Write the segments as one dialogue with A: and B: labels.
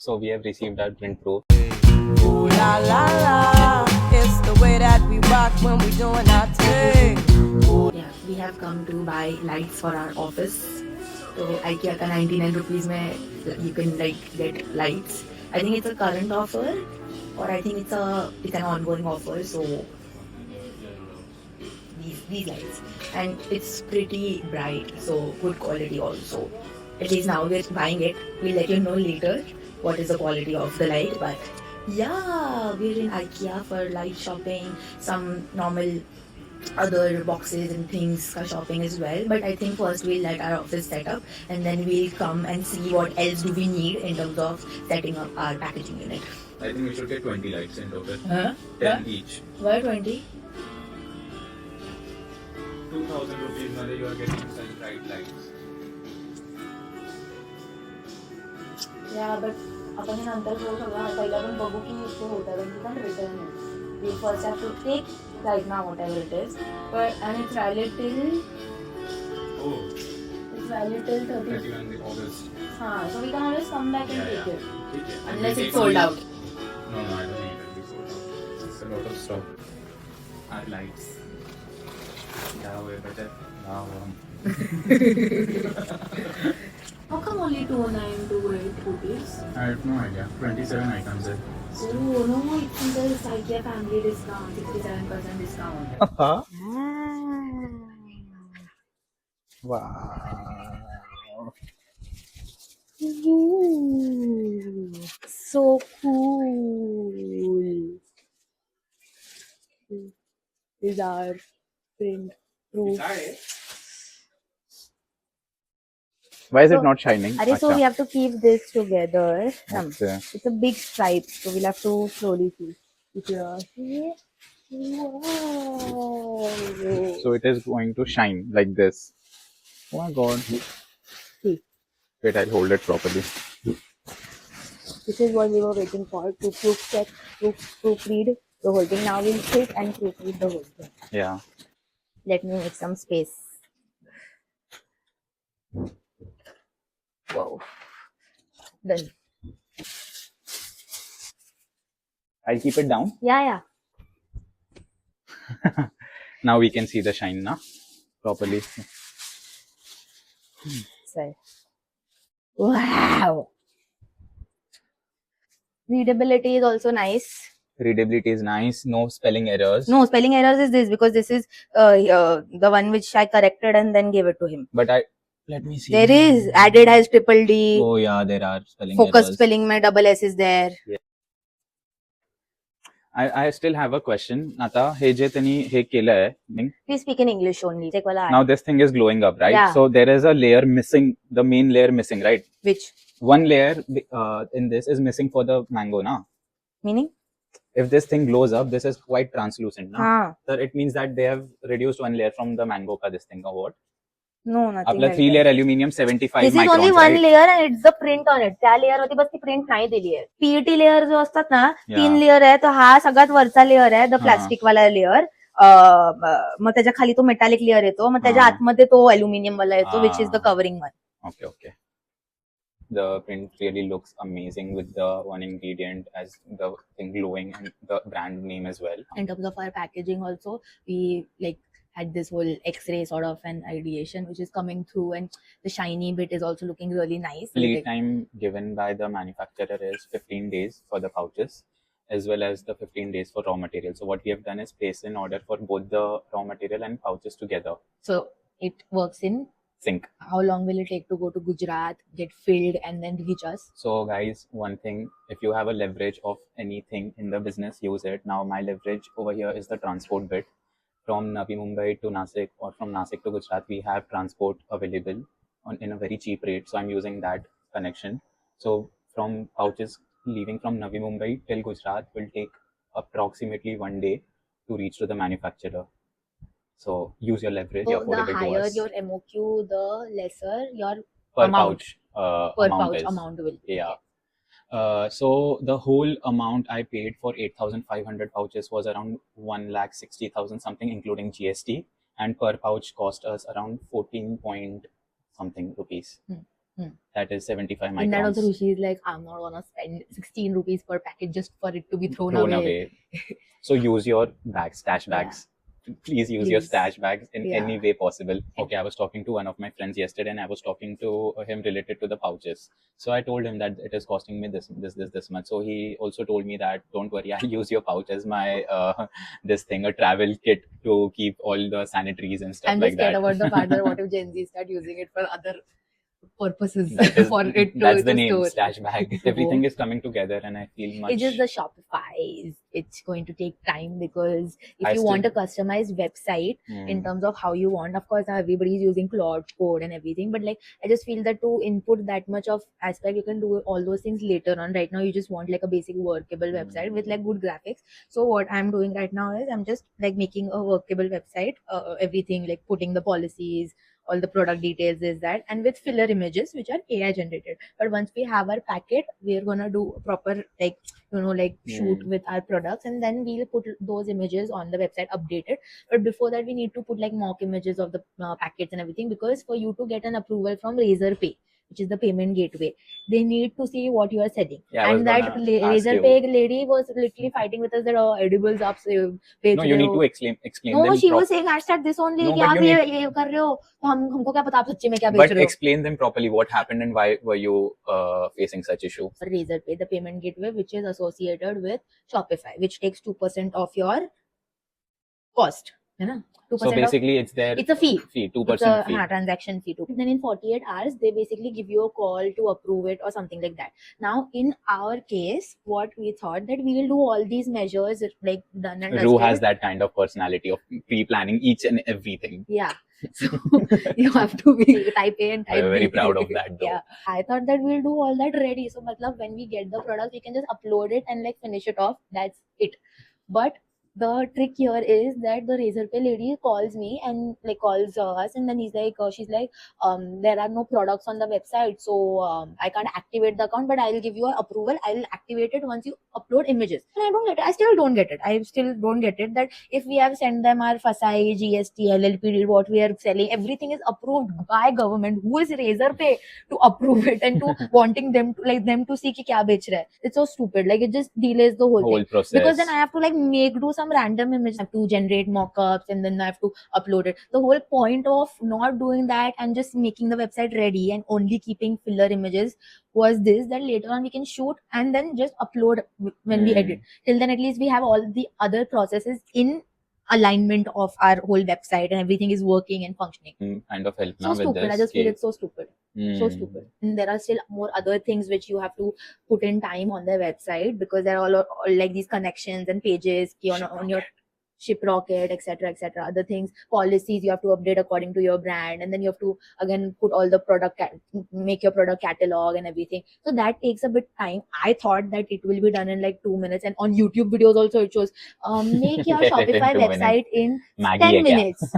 A: So we have received our print proof.
B: Ooh la la la, it's the way that we rock when we doing our thing.
C: Yeah, we have come to buy lights for our office. So IKEA का 99 rupees में you can like get lights. I think it's a current offer, or I think it's an ongoing offer. So these lights, and it's pretty bright, so good quality also. At least now we're buying it. We'll let you know later what is the quality of the light, but yeah, we're in IKEA for light shopping, some normal other boxes and things for shopping as well. But I think first we'll let our office set up, and then we'll come and see what else do we need in terms of setting up our packaging unit.
A: I think we should get 20 lights in total.
C: 10
A: each.
C: Why 20?
A: 2000 rupees मध्ये you are getting such bright lights.
C: Yeah, but आपण हे नंतर करू सगळं. पहिला पण बघू की ते होतं कारण की पण रिटर्न आहे. We first have to take right now whatever it is, but and it's valid till
A: Oh,
C: 30.
A: 31 August.
C: So we can always come back and take it
A: Okay.
C: unless it's sold out.
A: No, I don't think it will be sold out. It's a lot of stock. Our lights. Yeah, way better. Now,
C: How come only 2928 rupees?
A: I have no idea. 27 items there.
C: Oh no, it's in the IKEA family discount, 67% discount.
A: Wow.
C: Ooh, so cool. These are print proof.
A: Why is it not shining?
C: So we have to keep this together.
A: Okay.
C: It's a big stripe, so we'll have to slowly see. Wow.
A: So it is going to shine like this. Oh my god.
C: See.
A: Wait, I'll hold it properly.
C: This is what we were waiting for, to proofread the whole thing. Now we'll sit and proofread the whole thing.
A: Yeah.
C: Let me make some space. Wow. Done.
A: I'll keep it down.
C: Yeah.
A: Now we can see the shine now properly.
C: So. Wow. Readability is also nice.
A: Readability is nice. No spelling errors.
C: No spelling errors is this, because this is the one which I corrected and then gave it to him.
A: But let me see.
C: There is added has triple D.
A: Oh yeah, there are spelling
C: Focus
A: errors.
C: spelling mein double S is there.
A: Yeah. I still have a question. Nata, he je tani he kela hai.
C: Please speak in English only.
A: Now this thing is glowing up, right?
C: Yeah.
A: So there is a layer missing, the main layer missing, right?
C: Which?
A: One layer in this is missing for the mango, na?
C: Meaning?
A: If this thing glows up, this is quite translucent, na?
C: Haan.
A: So it means that they have reduced one layer from the mango ka this thing or what?
C: No, nothing.
A: आपला 3 layer aluminium 75
C: This is
A: microns,
C: only one
A: right?
C: layer and it's the print on it. त्या layer वरती बस ती print नाही दिली आहे. PET layer जो असतात ना, 3 layer आहे, तो हा सगळ्यात वरचा layer आहे, the plastic वाला layer. मग त्याच्या खाली तो metallic layer येतो, मग त्याच्या आतमध्ये तो aluminum वाला येतो, which is the covering one.
A: Okay. The print really looks amazing with the one ingredient as the thing glowing and the brand name as well.
C: In terms of our packaging also, we had this whole X-ray sort of an ideation which is coming through, and the shiny bit is also looking really nice.
A: Lead time given by the manufacturer is 15 days for the pouches, as well as the 15 days for raw material. So what we have done is place an order for both the raw material and pouches together.
C: So it works in
A: sync.
C: How long will it take to go to Gujarat, get filled, and then reach us?
A: So guys, one thing, if you have a leverage of anything in the business, use it. Now my leverage over here is the transport bit. From Navi Mumbai to Nasik or from Nasik to Gujarat, we have transport available in a very cheap rate. So I'm using that connection. So from pouches leaving from Navi Mumbai till Gujarat will take approximately 1 day to reach to the manufacturer. So use your leverage.
C: So the higher your MOQ, the lesser your
A: per
C: amount.
A: Pouch
C: per
A: amount
C: pouch
A: is.
C: Amount will.
A: Yeah. So the whole amount I paid for 8,500 pouches was around 1,60,000 something, including GST, and per pouch cost us around 14 point something rupees. That is 75
C: In that also,
A: microns.
C: Rushi is like, I'm not gonna spend 16 rupees per packet just for it to be thrown
A: Thrown
C: away.
A: away. So use your bags, stash bags. Please use your
C: Please.
A: stash bags in
C: Yeah.
A: any way possible. Okay, I was talking to one of my friends yesterday, and I was talking to him related to the pouches. So I told him that it is costing me this much. So he also told me that don't worry, I'll use your pouch as my this thing, a travel kit to keep all the sanitaries and stuff
C: I'm
A: like
C: just scared
A: that.
C: about the fact that what if Gen Z start using it for other purposes
A: That is,
C: for it to
A: that's the
C: to
A: name,
C: store.
A: stash bag. Everything is coming together, and I feel much.
C: It's just the Shopify. It's going to take time because if
A: I
C: you want a
A: still-
C: customized website in
A: Hmm.
C: terms of how you want, of course, now everybody's using Claude Code and everything. But like, I just feel that to input that much of aspect, you can do all those things later on. Right now, you just want like a basic workable website with like good graphics. So what I'm doing right now is I'm just like making a workable website, everything like putting the policies, all the product details is that, and with filler images which are AI generated. But once we have our packet, we're gonna do proper like shoot with our products, and then we'll put those images on the website updated. But before that, we need to put like mock images of the packets and everything, because for you to get an approval from Razorpay, which is the payment gateway, they need to see what you are selling.
A: Yeah, I was
C: And that
A: gonna ask you.
C: Razorpay lady was literally fighting with us that edibles up
A: No, you need to explain
C: no,
A: them.
C: she was saying hashtag this only
A: No,
C: कि
A: but
C: आप
A: you need-
C: ये कर रहे हो तो हमको क्या पता आप सच्ची में क्या बेच
A: But
C: रहे हो.
A: explain them properly. What happened and why were you facing such issue?
C: Razorpay, the payment gateway which is associated with Shopify, which takes 2% of your cost. है ना? 2%
A: So basically, it's their
C: it's a fee.
A: 2% fee.
C: Transaction fee too. Then in 48 hours, they basically give you a call to approve it or something like that. Now, in our case, what we thought that we will do all these measures like done and
A: Rue
C: dusted.
A: has that kind of personality of pre-planning each and everything.
C: Yeah. So you have to be type A and type
A: I'm very
C: B.
A: proud of that, though.
C: Yeah. I thought that we'll do all that ready. So matlab, when we get the product, we can just upload it and like finish it off. That's it. But the trick here is that the Razorpay lady calls me and like calls us, and then she's like, there are no products on the website, so I can't activate the account, but I'll give you an approval. I'll activate it once you upload images. And I don't get it. I still don't get it. I still don't get it that if we have sent them our FSI, GST, LLP, what we are selling, everything is approved by government. Who is Razorpay to approve it and to wanting them to see ki kya bech raha hai? It's so stupid. Like it just delays the whole thing.
A: Process.
C: Because then I have to like do some random image, I have to generate mock-ups, and then I have to upload it. The whole point of not doing that and just making the website ready and only keeping filler images was this, that later on we can shoot and then just upload when we edit. Till then, at least we have all the other processes in alignment of our whole website and everything is working and functioning.
A: Kind of help
C: So
A: now with
C: stupid.
A: this.
C: I just feel it's so stupid. So
A: Hmm.
C: stupid. And there are still more other things which you have to put in time on their website, because there are all like these connections and pages on your ShipRocket, etc. Other things, policies you have to update according to your brand, and then you have to again put all the make your product catalog and everything. So that takes a bit time. I thought that it will be done in like 2 minutes, and on YouTube videos also it shows make your
A: Get it in
C: Shopify
A: 2
C: website in
A: Maggie
C: 10
A: hai kya?
C: minutes.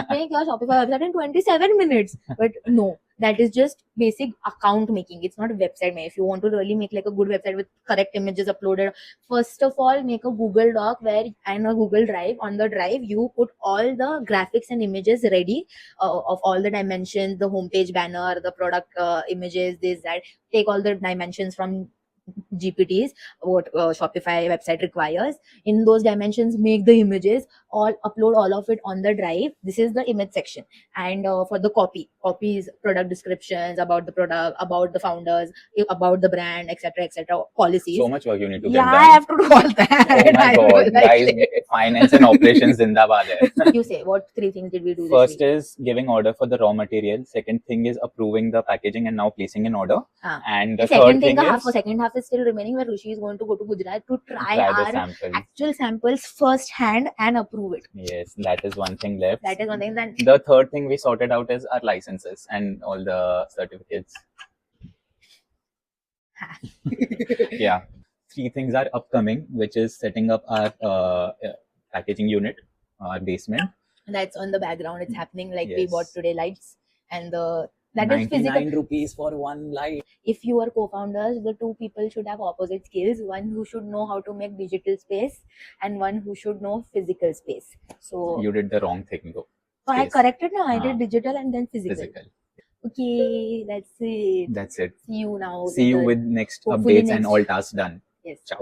C: Make your Shopify website in 27 minutes. But no, that is just basic account making. It's not a website. If you want to really make like a good website with correct images uploaded, first of all, make a Google Doc and a Google Drive. On the drive, you put all the graphics and images ready of all the dimensions, the homepage banner, the product images, this, that. Take all the dimensions from GPTs, what Shopify website requires. In those dimensions, make the images, upload all of it on the drive. This is the image section. And for the copies, product descriptions about the product, about the founders, about the brand, etc. Policies.
A: So much work you need to get
C: Yeah,
A: done.
C: I have to do all that.
A: Oh my
C: I
A: god,
C: will, like,
A: guys, finance and operations zindabad hai.
C: You say, what 3 things did we do
A: First
C: this week?
A: is giving order for the raw material. Second thing is approving the packaging and now placing an order. And the
C: second
A: third thing is
C: second half is still remaining, where Rushi is going to go to Gujarat to try
A: the
C: our
A: samples.
C: actual samples first hand and approve it.
A: Yes, that is one thing left.
C: That is one thing. Then
A: The third thing we sorted out is our licenses and all the certificates. Yeah. 3 things are upcoming, which is setting up our packaging unit, our basement.
C: that's on the background. It's happening. Like we
A: Yes.
C: bought today lights, and that is physical.
A: 99 rupees for one light.
C: If you are co-founders, the 2 people should have opposite skills. One who should know how to make digital space, and one who should know physical space. So
A: You did the wrong thing though.
C: I
A: space.
C: corrected now. I did
A: Ah.
C: digital and then physical.
A: Physical.
D: Okay, that's it.
A: That's it.
D: See you now.
A: See you
D: the-
A: with next
D: hopefully
A: updates and
D: next-
A: all tasks done.
D: Yes.
A: Ciao.